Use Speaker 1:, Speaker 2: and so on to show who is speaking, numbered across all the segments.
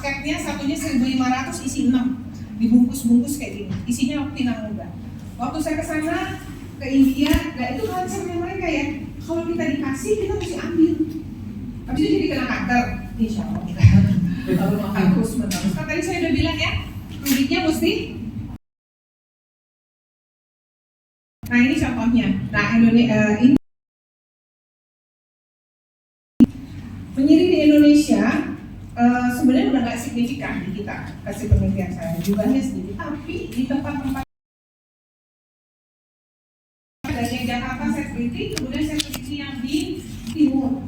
Speaker 1: paketnya satunya 1.500 isi 6, dibungkus-bungkus kayak gini, isinya pinang muda. Waktu saya ke sana ke India, nah itu konsepnya mereka ya, kalau kita dikasih kita mesti ambil. Habis itu jadi kena kanker, insya Allah kita kalau makan terus menerus. Kan tadi saya udah bilang ya, ruginya mesti. Nah ini contohnya. Nah ini penyiri di Indonesia sebenarnya udah nggak signifikan di kita, kasih penelitian saya jumlahnya sedikit, tapi di tempat-tempat dari yang Jakarta saya teliti, kemudian saya teliti yang di timur,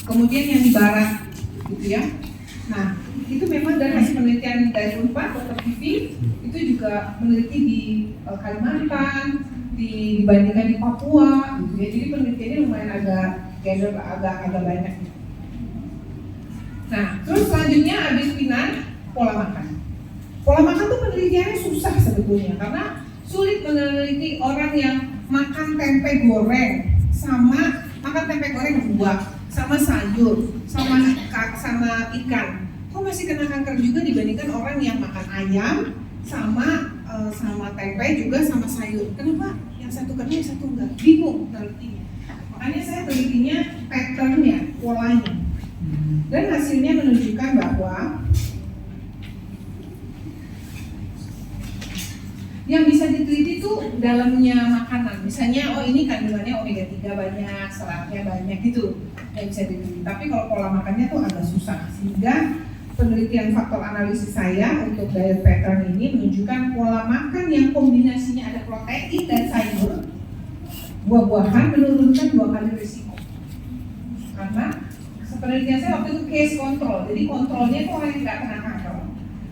Speaker 1: kemudian yang di barat, gitu ya. Nah itu memang dari hasil penelitian dari Unpad, Dr. Vivi itu juga meneliti di Kalimantan, dibandingkan di Papua, gitu ya. Jadi penelitiannya lumayan agak banyak. Nah, terus selanjutnya habis Pinan, pola makan. Pola makan tuh penelitiannya susah sebetulnya karena sulit meneliti orang yang makan tempe goreng sama makan tempe goreng buah, sama sayur, sama ikan. Kok masih kena kanker juga dibandingkan orang yang makan ayam sama tempe juga sama sayur. Kenapa? Yang satu kena, yang satu enggak? Bingung telitinya. Makanya saya telitinya patternnya, polanya. Dan hasilnya menunjukkan bahwa yang bisa diteliti itu dalamnya makanan. Misalnya, oh ini kandungannya omega 3 banyak, seratnya banyak gitu yang bisa diteliti. Tapi kalau pola makannya tuh agak susah. Sehingga penelitian faktor analisis saya untuk diet pattern ini menunjukkan pola makan yang kombinasinya ada protein dan sayur, buah-buahan menurunkan 2 kali risiko. Karena penelitian saya waktu itu case control, jadi kontrolnya itu orang yang tidak kena kanker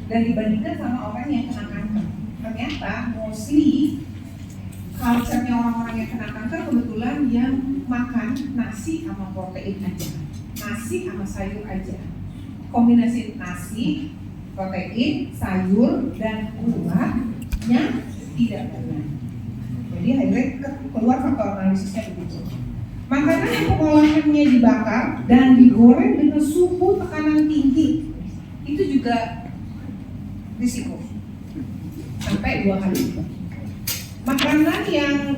Speaker 1: dan dibandingkan sama orang yang kena kanker. Ternyata mostly culture-nya orang-orang yang kena kanker kebetulan yang makan nasi sama protein aja, nasi sama sayur aja. Kombinasi nasi, protein, sayur, dan buahnya tidak banyak. Jadi akhirnya keluar faktor analisisnya begitu. Makanan yang pengolahannya dibakar dan digoreng dengan suhu tekanan tinggi itu juga risiko sampai 2 kali. Makanan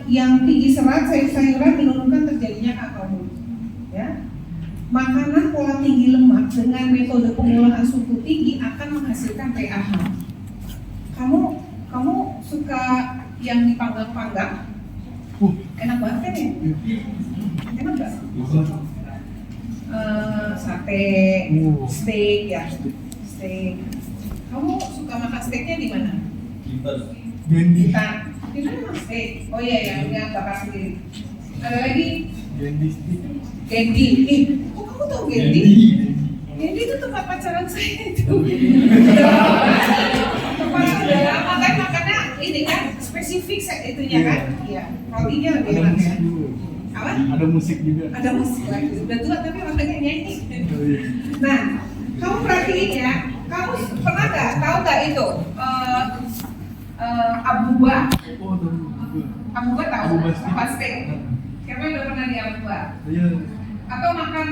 Speaker 1: yang tinggi serat, sayur-sayuran menurunkan terjadinya kanker mulut. Ya. Makanan pola tinggi lemak dengan metode pengolahan suhu tinggi akan menghasilkan pH. Kamu suka yang dipanggang-panggang? Enak banget kan ya? Enak gak? Sate, steak ya, steak. Kamu suka makan steaknya di mana? Gendi. Di mana mas steak? Oh iya yang bakar sendiri. Ada lagi? Gendi. Kok kamu tahu Gendi? Gendi itu tempat pacaran saya itu. Tempat sudah lama kan makannya ini kan spesifik itunya kan? Iya. Rotinya lebih enak ya. Apa?
Speaker 2: Ada musik juga.
Speaker 1: Ada musik lagi. Udah tua tapi makanya nyanyi. Nah, kamu perhatiin ya. Kamu pernah tahu nggak itu abuba?
Speaker 2: Oh, tahu.
Speaker 1: Abuba tahu?
Speaker 2: Abuba
Speaker 1: Pasti. Siapa yang udah pernah di abuba?
Speaker 2: Iya.
Speaker 1: Atau makan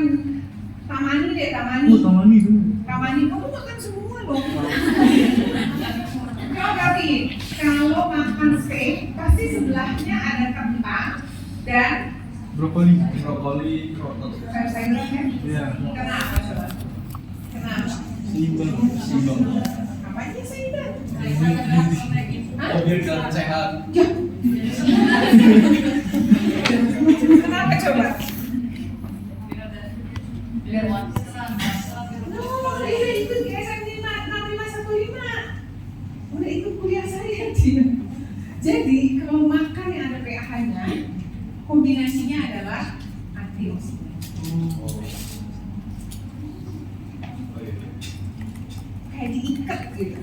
Speaker 1: tamani deh, tamani.
Speaker 2: Oh, tamani dulu.
Speaker 1: Tamani, kamu makan semua dong. Kau berarti kalau makan steak pasti sebelahnya ada kentang dan
Speaker 2: Brokoli.
Speaker 1: sayur-sayuran.
Speaker 2: Iya.
Speaker 1: Kenapa coba? Kenapa?
Speaker 2: Seimbang.
Speaker 1: Apanya seimbang?
Speaker 3: Oh, biar kelihatan sehat.
Speaker 1: Ya. Kenapa coba? Dia ikut GSM 6515. Udah ikut kuliah saya dia. Jadi kalau makan yang ada pH-nya, kombinasinya adalah antioksidan. Kayak diikat gitu.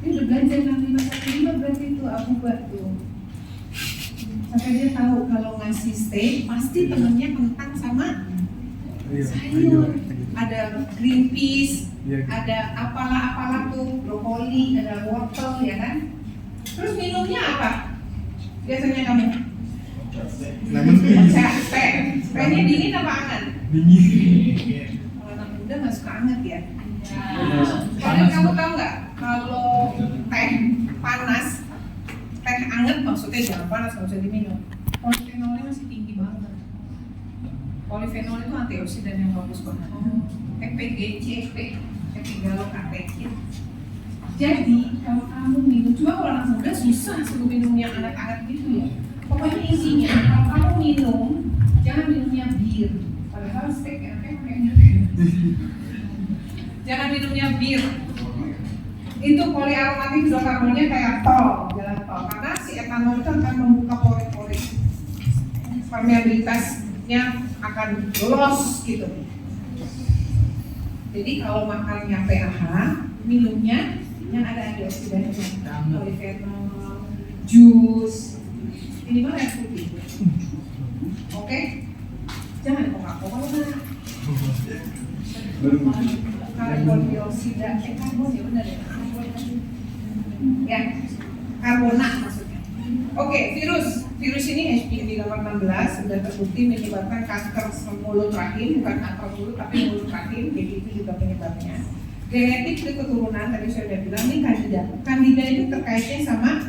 Speaker 1: Dia udah belajar 6515 berarti itu aku buat tuh. Sampai dia tahu kalau ngasih steak pasti temennya kentang sama sayur. Ada green peas, ada apalah tuh, brokoli, ada wortel ya kan. Terus minumnya apa? Biasanya kamu?
Speaker 2: Lemon
Speaker 1: Teh. Tehnya dingin apa hangat?
Speaker 2: dingin.
Speaker 1: Kalau anak muda nggak suka hangat ya. Kalian
Speaker 3: Panas.
Speaker 1: kamu tahu nggak kalau teh panas, teh hangat maksudnya jangan panas, nggak usah diminum. Polifenolnya masih tinggi banget. Polifenol itu antioksidan yang bagus banget. EPG, CP, epigallocate. Jadi kalau kamu minum, cuma kalau anak muda susah suruh minum yang hangat-hangat gitu ya. Pokoknya intinya kalau kamu minum, jangan minumnya bir. Padahal steak enaknya pakai bir. Jangan minumnya bir. Itu poliaromatik hidrokarbonnya kayak tol, jalan tol. Karena si etanol itu akan membuka pori-pori. Permeabilitasnya akan los gitu. Jadi kalau makannya PAH, minumnya yang ada antioksidannya, polifenol, jus, minimal air putih. Oke? Jangan Coca-Cola. Karbon dioksida, karbon ya benar ya? Ya, karbonat maksudnya. Oke, virus ini HPV nomor 16 sudah terbukti menyebabkan kanker mulut rahim, bukan kanker mulut tapi mulut rahim, jadi itu juga penyebabnya. Genetik itu keturunan, tadi saya sudah bilang, ini kandida. Kandida itu terkaitnya sama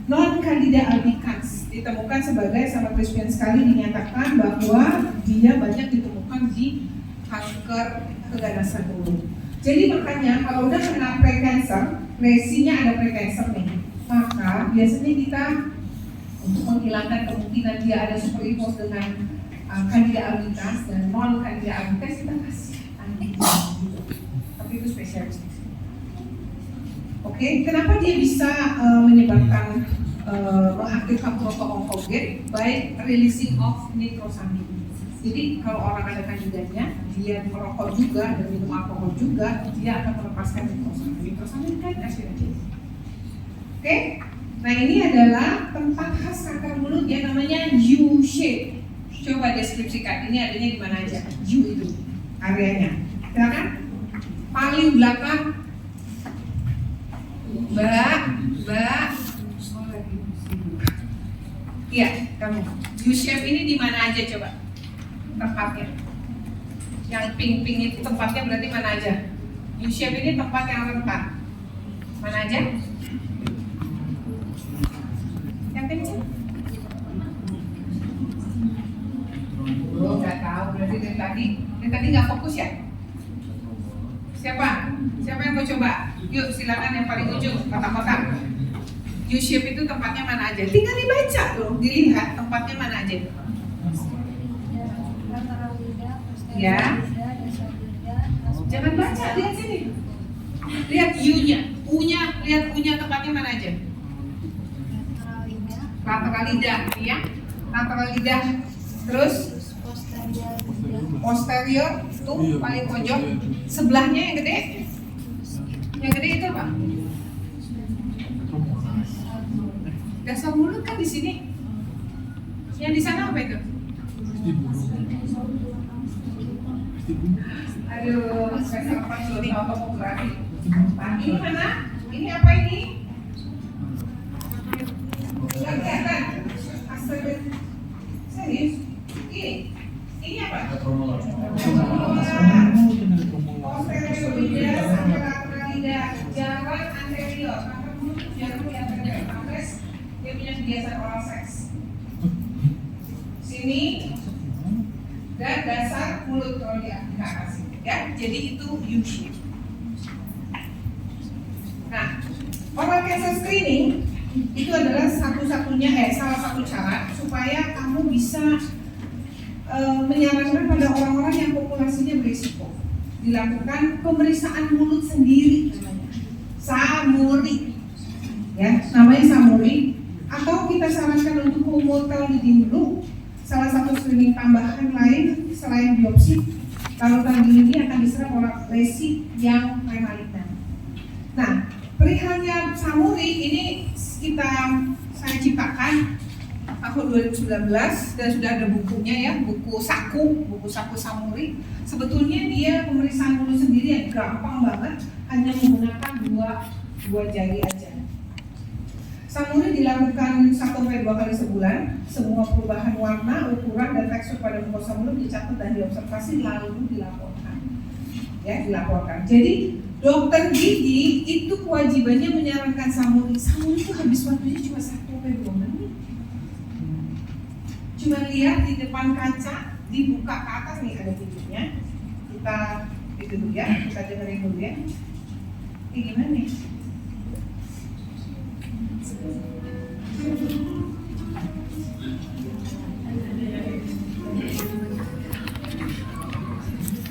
Speaker 1: non-candida albicans, ditemukan sebagai sangat resisten sekali, dinyatakan bahwa dia banyak ditemukan di kanker keganasan mulut. Jadi makanya kalau udah kena precancer, resinya ada precancer nih, maka biasanya kita untuk menghilangkan kemungkinan dia ada superimpos dengan candida albicans dan non-candida albicans, kita kasih antibiotik. Tapi itu spesialis. Oke, kenapa dia bisa menyebabkan mengaktifkan proto-onkogen by releasing of nitrosamine. Jadi kalau orang ada kandidanya, dia merokok juga dan minum alkohol juga, dia akan melepaskan nitrosamine. Nitrosamine kan acidosis. Oke, nah ini adalah tempat khas kanker mulut yang namanya U-shape. Coba deskripsikan, ini adanya di mana aja? U itu areanya. Silakan. Paling belakang, Mbak. Iya, kamu. U-shape ini di mana aja coba? Tempatnya. Yang pink-pink itu tempatnya berarti mana aja? U-shape ini tempat yang rentan. Mana aja? Yang kecil? Oh, nggak tahu. Berarti dari tadi nggak fokus ya? Siapa yang mau coba? Yuk silakan yang paling ujung, kotak-kotak. U-shape itu tempatnya mana aja? Tinggal dibaca loh, dilihat tempatnya mana aja. Ya. Jangan baca, lihat sini. Lihat U-nya. U-nya, lihat U-nya tempatnya mana aja? Lateral lidah, ya. Lateral lidah. Terus posterior tuh paling pojok. Sebelahnya yang gede. Yang gede itu apa? Dasar mulut kan di sini. Yang di sana apa itu? Aduh, saya salah sorry automografi. Ini mana? Ini apa ini? Nggak kelihatan. Astaga. Serius? Ini apa? Posterior lidah sampai lateral lidah. Jalan anterior. Maka mulut jarum di anterior. Pampres dia punya kebiasaan oral seks. Sini dan dasar mulut kalau di atas. Ya, jadi itu U-shape. Nah, oral cancer screening itu adalah salah satu cara supaya kamu bisa menyarankan pada orang-orang yang populasinya berisiko dilakukan pemeriksaan mulut sendiri, namanya SAMURI, ya namanya SAMURI, atau kita sarankan untuk homotelidin dulu, salah satu screening tambahan lain selain biopsi. Kalau tadi ini akan diserap oleh lesi yang premalignan. Nah, perihalnya SAMURI ini saya ciptakan tahun 2019 dan sudah ada bukunya ya, buku saku SAMURI. Sebetulnya dia pemeriksaan mulut sendiri yang gampang banget, hanya menggunakan dua jari aja. Samuri dilakukan 1-2 kali sebulan. Semua perubahan warna, ukuran, dan tekstur pada mukosa mulut dicatat dan diobservasi lalu dilaporkan. Ya, dilaporkan. Jadi dokter gigi itu kewajibannya menyarankan Samuri. Samuri itu habis waktunya cuma 1-2 menit. Cuma lihat di depan kaca, dibuka ke atas nih ada videonya. Kita itu dulu ya, kita dengerin dulu ya. Ini gimana nih?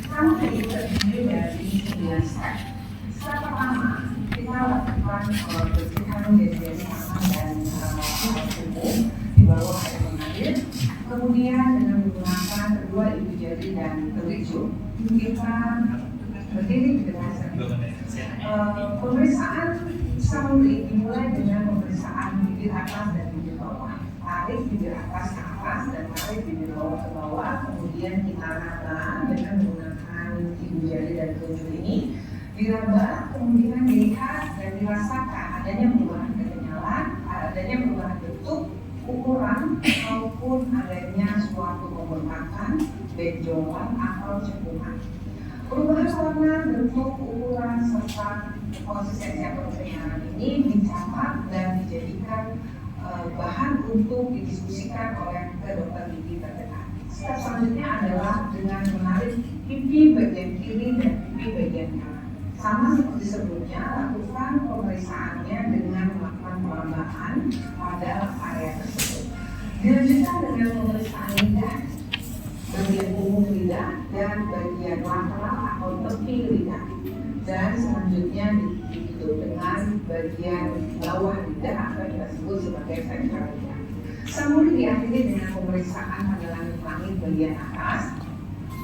Speaker 4: Kami terdiri dari 9 step. Step pertama, kita lakukan bersihan jari-jari tangan dan tubuh di bawah air mengalir. Kemudian dengan menggunakan kedua ibu jari dan kelingking, kita berdiri dengan sempit. Pemeriksaan Samuri dimulai dengan pemeriksaan bibir atas dan bibir bawah. Tarik bibir atas ke atas dan tarik bibir bawah ke bawah. Kemudian kita raba dengan menggunakan ibu jari dan telunjuk ini. Diraba, kemudian dilihat dan dirasakan adanya perubahan kekenyalan, adanya perubahan bentuk, ukuran, maupun adanya suatu pembengkakan, benjolan atau cekungan. Perubahan warna, bentuk, ukuran, serta konsistensi atau penyaran ini dicatat dan dijadikan bahan untuk didiskusikan oleh dokter gigi terdekat. Step selanjutnya adalah dengan menarik pipi bagian kiri dan pipi bagian kanan. Sama seperti sebelumnya, lakukan pemeriksaannya dengan melakukan perambaan pada area tersebut. Dilanjutkan dengan pemeriksaan lidah, bagian punggung lidah dan bagian lateral atau tepi lidah, dan selanjutnya ditutup dengan bagian bawah lidah atau kita sebut sebagai ventral lidah. Samuri diakhiri dengan pemeriksaan pada langit-langit bagian atas,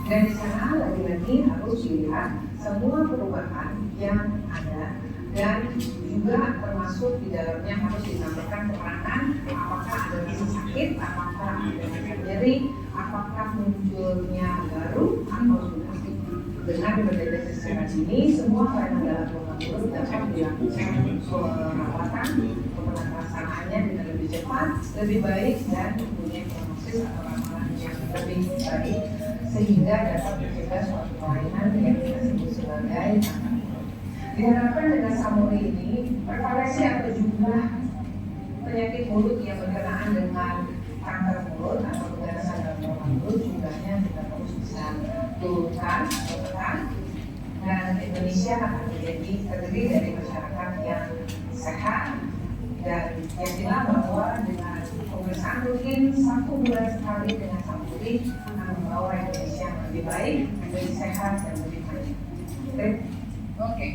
Speaker 4: dan di sana lagi-lagi harus dilihat semua perubahan yang ada, dan juga termasuk di dalamnya harus ditampilkan keterangan apakah ada rasa sakit, apakah ada nyeri, apakah munculnya baru atau sudah. Dengan mendeteksi secara dini, semua kelainan dalam pola mulut dapat dilakukan perawatan, pelaksanaannya dengan lebih cepat, lebih baik, dan mempunyai prognosis atau ramalan yang lebih baik, sehingga dapat mencegah suatu kelainan yang kita sebut sebagai kanker mulut. Diharapkan dengan Samuri ini, prevalensi atau jumlah penyakit mulut yang berkenaan dengan kanker mulut atau pengerasan dalam pola mulut jumlahnya kita terus bisa turunkan atau tekan, dan Indonesia akan menjadi terdiri dari masyarakat yang sehat, dan yakinlah bahwa dengan pemeriksaan rutin 1 bulan sekali dengan Samuri akan membawa Indonesia yang lebih baik, lebih sehat, dan lebih maju.
Speaker 1: Oke.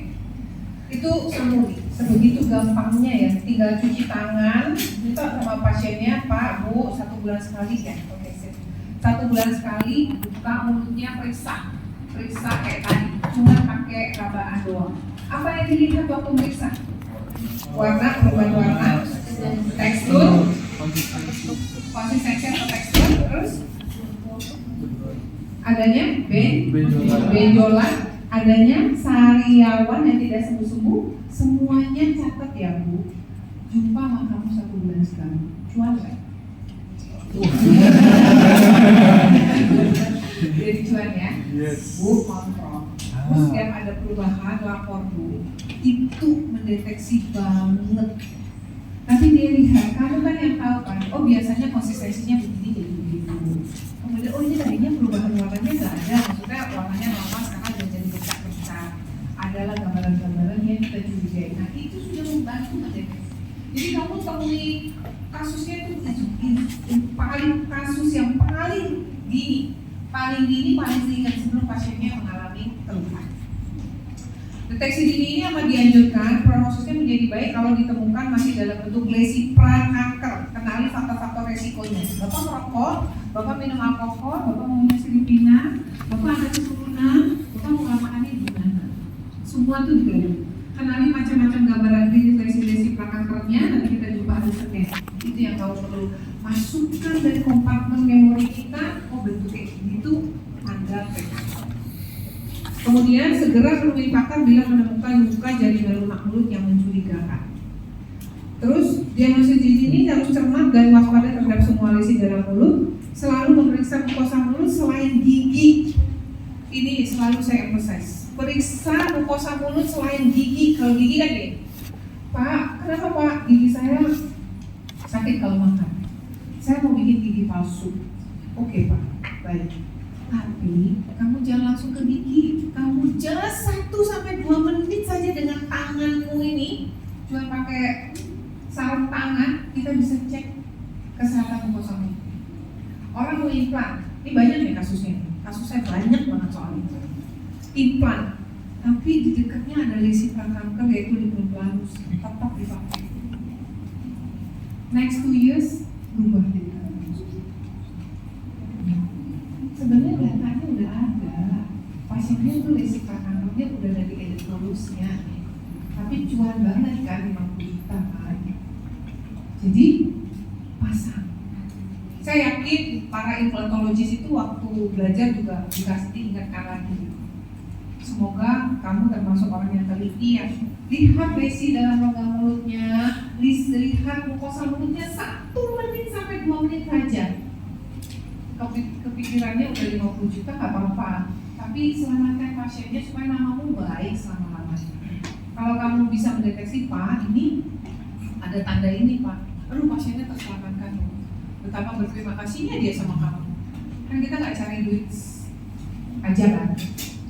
Speaker 1: Itu Samuri, sebegitu gampangnya ya, tinggal cuci tangan, minta sama pasiennya, Pak, Bu, 1 bulan sekali ya, oke sip. 1 bulan sekali, buka mulutnya, periksa kayak tadi, cuma pakai rabaan doang. Apa yang dilihat waktu periksa? Warna, perubahan warna, tekstur, konsistensi atau tekstur, terus adanya benjolan, adanya sariawan yang tidak sembuh-sembuh, semuanya catat ya Bu. Jumpa sama kamu 1 bulan sekali. Cuan nggak? Jadi cuan ya.
Speaker 2: Yes.
Speaker 1: Bu kontrol. Bu setiap ada perubahan lapor Bu. Itu mendeteksi banget. Nanti dia lihat, kamu kan yang tahu kan. Oh biasanya konsistensinya begini jadi begitu. Kemudian oh ini tadinya perubahan warnanya nggak ada. Maksudnya warnanya normal sekarang udah jadi bercak-bercak. Adalah gambaran-gambaran yang kita curigai. Nah itu sudah membantu mendeteksi. Jadi kamu temui kasusnya itu paling kasus yang paling dini, paling singkat sebelum pasiennya mengalami keluhan. Deteksi dini ini amat dianjurkan, prognosisnya menjadi baik kalau ditemukan masih dalam bentuk lesi pra-kanker. Kenali faktor-faktor resikonya. Bapak merokok, Bapak minum alkohol, Bapak mau Filipina, Bapak ada keturunan, Bapak mau makannya gimana? Semua itu digali. Kenali macam-macam gambaran lesi pra-kankernya, nanti kita jumpa hari Senin. Itu yang kau perlu masukkan dari kompartemen memori kita. Oh bentuknya gitu, Anda PKK. Kemudian segera menemui pakar bila menemukan luka jaringan lunak mulut yang mencurigakan. Terus diagnosis gizi ini harus cermat dan waspada terhadap semua lesi dalam mulut, selalu memeriksa mukosa mulut selain gigi. Ini selalu saya emphasize. Periksa mukosa mulut selain gigi. Kalau gigi kan nih, Pak, kenapa Pak? Gigi saya sakit kalau makan. Saya mau bikin gigi palsu. Oke Pak, baik. Tapi kamu jangan langsung ke gigi. Kamu just 1-2 menit saja dengan tanganmu ini, cuma pakai sarung tangan, kita bisa cek kesehatan mukosa mulut. Orang mau implan, ini banyak nih kasusnya. Kasusnya banyak banget soal implan. Tapi di dekatnya ada lesi prakanker yaitu di planus, tetap dipakai. Next 2 years berubah jadi kanker. Sebenarnya datanya udah ada, pasiennya tuh lesi prakankernya udah dari editolusnya, tapi cuan banget kan 50 juta kan. Jadi pasang. Saya yakin para implantologis itu waktu belajar juga dikasih diingatkan lagi. Semoga kamu termasuk orang yang teliti ya. Lihat lesi dalam rongga mulutnya, lihat mukosa mulutnya 1 menit sampai 2 menit saja. Kepikirannya udah 50 juta nggak apa-apa, tapi selamatkan pasiennya supaya namamu baik selama-lamanya. Kalau kamu bisa mendeteksi, Pak, ini ada tanda ini Pak, aduh pasiennya terselamatkan. Betapa berterima kasihnya dia sama kamu. Kan kita nggak cari duit aja kan.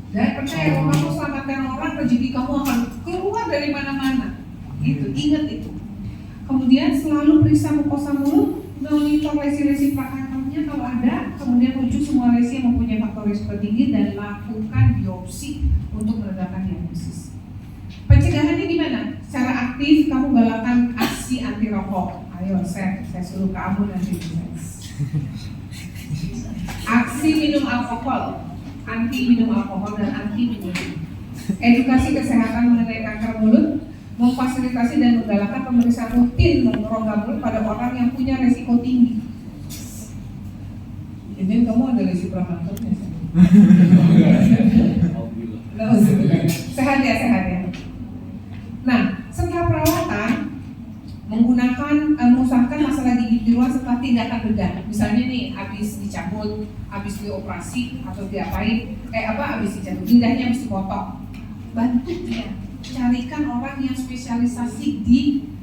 Speaker 1: Dan percaya kalau kamu selamatkan orang, rezeki kamu akan keluar dari mana-mana. Itu, ingat itu. Kemudian selalu periksa mukosa mulut, monitor lesi-lesi prakankernya kalau ada. Kemudian uji semua lesi yang mempunyai faktor risiko tinggi dan lakukan biopsi untuk menegakkan diagnosis. Pencegahannya gimana? Secara aktif kamu galakan aksi anti rokok. Ayo, saya suruh kamu nanti aksi minum alkohol, anti minum alkohol dan anti minum. Edukasi kesehatan mengenai kanker mulut, memfasilitasi dan menggalakkan pemeriksaan rutin rongga mulut pada orang yang punya resiko tinggi. Jadi kamu ada lesi prakankernya. Sehat ya. Nah, setelah perawatan menggunakan mengusahakan masalah gigi di luar setelah tindakan bedah. Misalnya nih, habis dicabut, habis dioperasi atau diapain, habis dicabut, lidahnya habis dipotong. Bantu dia, carikan orang yang spesialisasi di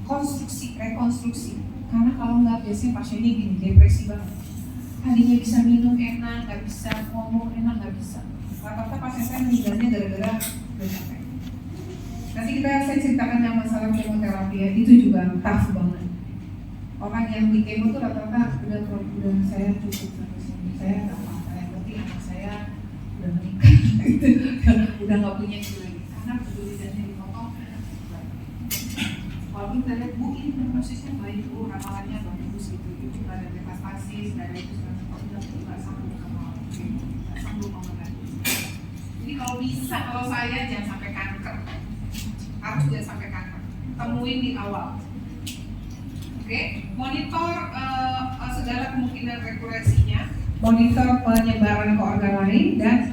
Speaker 1: rekonstruksi. Karena kalau nggak biasanya pasiennya gini, depresi banget. Tadinya bisa minum enak, nggak bisa ngomong enak, nggak bisa. Rata-rata pasien saya meninggalnya gara-gara udah capek. Nanti saya ceritakan yang masalah kemoterapi ya, itu juga tough banget. Orang yang di kemo tuh rata-rata udah saya cukup sampai sini, saya nggak apa-apa, yang penting anak saya udah menikah, udah nggak punya itu lagi, karena kesulitannya dipotong. Walaupun saya lihat, Bu, ini prosesnya baik, Bu, ramalannya bagus gitu, itu nggak ada metastasi, nggak ada itu, nggak sanggup Jadi kalau bisa, kalau saya jangan sampai kanker. Harus jangan sampai kanker, temuin di awal. Oke, monitor segala kemungkinan rekurensinya, monitor penyebaran ke organ lain dan